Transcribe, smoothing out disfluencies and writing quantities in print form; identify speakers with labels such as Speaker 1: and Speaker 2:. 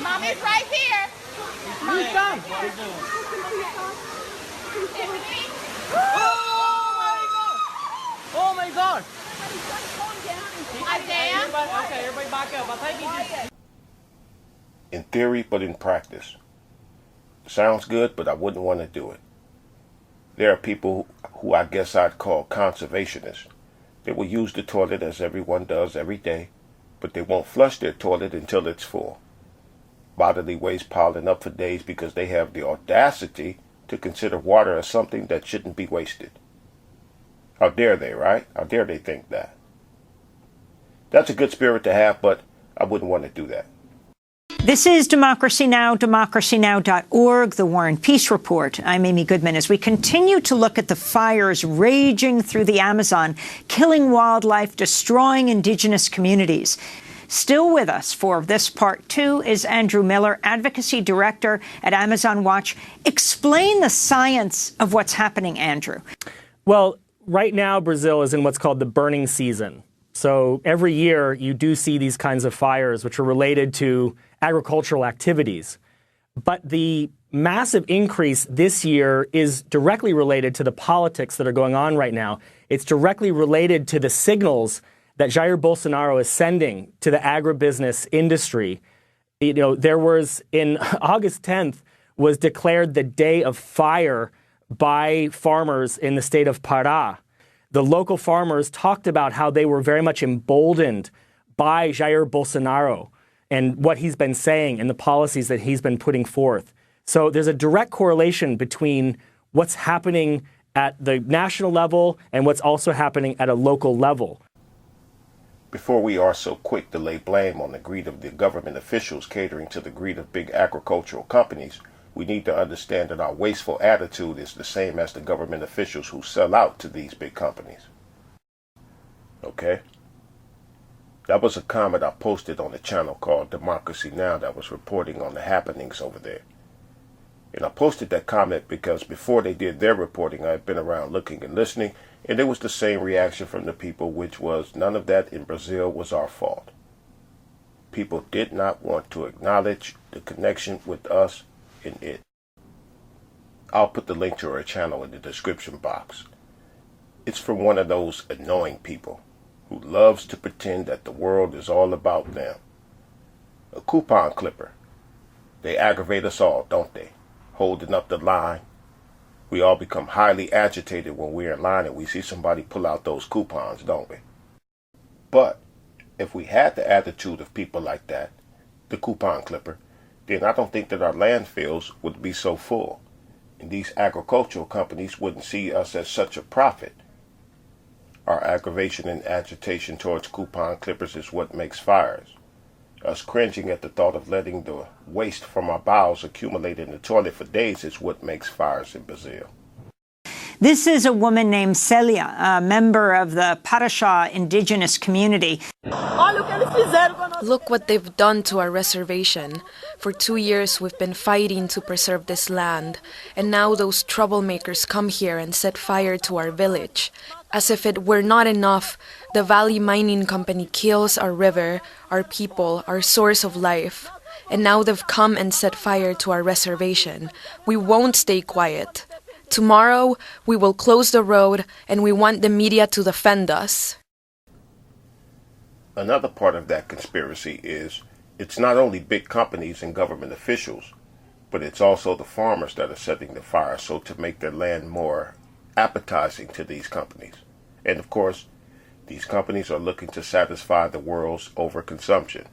Speaker 1: Mommy's right here.
Speaker 2: Who's done? Oh my God!
Speaker 1: Isaiah.
Speaker 2: Okay, everybody back up. I'll take you.
Speaker 3: In theory, but in practice. Sounds good, but I wouldn't want to do it. There are people who I guess I'd call conservationists. They will use the toilet as everyone does every day, but they won't flush their toilet until it's full. Bodily waste piling up for days because they have the audacity to consider water as something that shouldn't be wasted. How dare they, right? How dare they think that? That's a good spirit to have, but I wouldn't want to do that.
Speaker 4: This is Democracy Now!, democracynow.org, the War and Peace Report. I'm Amy Goodman. As we continue to look at the fires raging through the Amazon, killing wildlife, destroying indigenous communities. Still with us for this part two is Andrew Miller, Advocacy Director at Amazon Watch. Explain the science of what's happening, Andrew.
Speaker 5: Well, right now, Brazil is in what's called the burning season. So every year you do see these kinds of fires, which are related to agricultural activities. But the massive increase this year is directly related to the politics that are going on right now. It's directly related to the signals that Jair Bolsonaro is sending to the agribusiness industry. You know, there was, in August 10th, was declared the day of fire by farmers in the state of Pará. The local farmers talked about how they were very much emboldened by Jair Bolsonaro and what he's been saying and the policies that he's been putting forth. So there's a direct correlation between what's happening at the national level and what's also happening at a local level.
Speaker 3: Before we are so quick to lay blame on the greed of the government officials catering to the greed of big agricultural companies, we need to understand that our wasteful attitude is the same as the government officials who sell out to these big companies. Okay? That was a comment I posted on a channel called Democracy Now! That was reporting on the happenings over there. And I posted that comment because before they did their reporting, I had been around looking and listening, and it was the same reaction from the people, which was none of that in Brazil was our fault. People did not want to acknowledge the connection with us in it. I'll put the link to her channel in the description box. It's from one of those annoying people who loves to pretend that the world is all about them. A coupon clipper. They aggravate us all, don't they? Holding up the line. We all become highly agitated when we're in line and we see somebody pull out those coupons, don't we? But if we had the attitude of people like that, the coupon clipper, then I don't think that our landfills would be so full, and these agricultural companies wouldn't see us as such a profit. Our aggravation and agitation towards coupon clippers is what makes fires. Us cringing at the thought of letting the waste from our bowels accumulate in the toilet for days is what makes fires in Brazil.
Speaker 4: This is a woman named Celia, a member of the Paraxá indigenous community.
Speaker 6: Look what they've done to our reservation. For 2 years we've been fighting to preserve this land, and now those troublemakers come here and set fire to our village. As if it were not enough, the Valley Mining Company kills our river, our people, our source of life. And now they've come and set fire to our reservation. We won't stay quiet. Tomorrow, we will close the road, and we want the media to defend us.
Speaker 3: Another part of that conspiracy is it's not only big companies and government officials, but it's also the farmers that are setting the fire so to make their land more appetizing to these companies. And of course, these companies are looking to satisfy the world's overconsumption.